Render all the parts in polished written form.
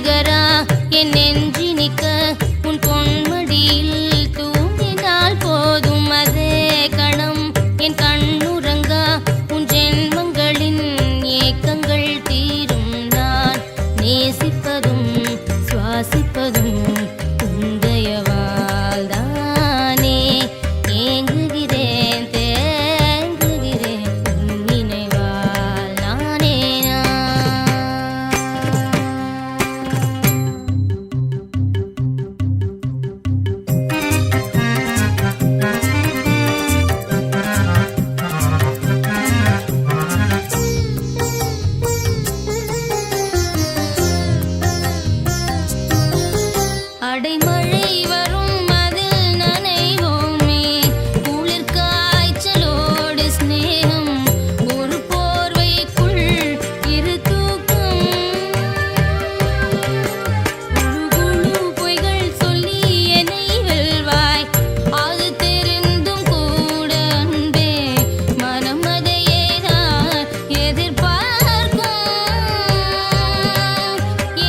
வசீகரா என் நெஞ்சினிக்க உன் பொன்மடியில் தூங்கினால் போதும் அதே கணம் என் கண்ணுறங்கா உன் ஜென்மங்களின் ஏக்கங்கள் தீரும் நான் நேசிப்பதும் சுவாசிப்பதும் உந்தயவால் தானே ஏங்குகிறேன் தேங்குகிறேன் உன் நினைவால் நானே அடைமழை வரும் அதில் நனைவோமே குளிர் காய்ச்சலோடு ஸ்நேகம் ஒரு போர்வைக்குள் இரு தூக்கம் குழு பொய்கள் சொல்லி என்னை வெல்வாய் அது தெரிந்தும் கூட அன்பே மனம் அதையே நான் எதிர்பார்க்கும்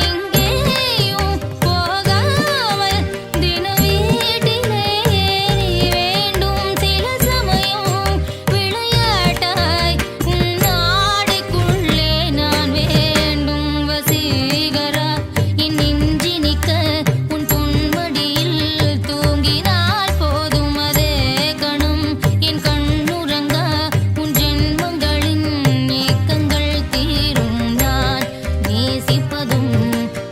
எங்கேயும் போகாமல் தின வீட்டிலே நீ வேண்டும் சில சமயம் விளையாட்டாய் உன் நாடைக்குள்ளே நான் வேண்டும் வசீகரா என் நெஞ்சினிக்க உன் பொன்மடியில் தூங்கினால் போதும் அதே கணம் என் கண்ணுறங்கா உன் ஜென்மங்களின் ஏக்கங்கள் தீரும் நான் நேசிப்பதும்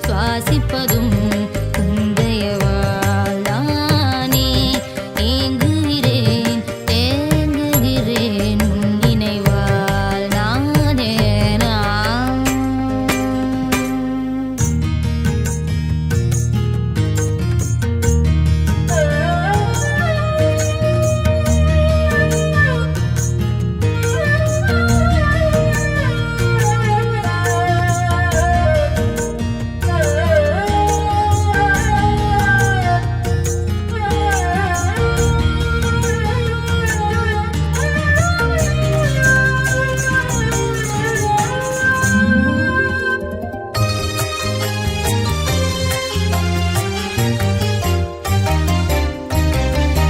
சுவாசிப்பதும் உந்தயவால் தானே ஏங்குகிறேன் தேங்குகிறேன் உன் நினைவால் நானே நான்.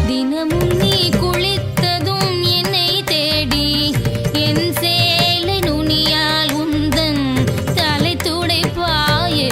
தினமும் நீ குளித்ததும் என்னை தேடி என் சேலை நுனியால் உந்தன் தலை துடைப்பாயே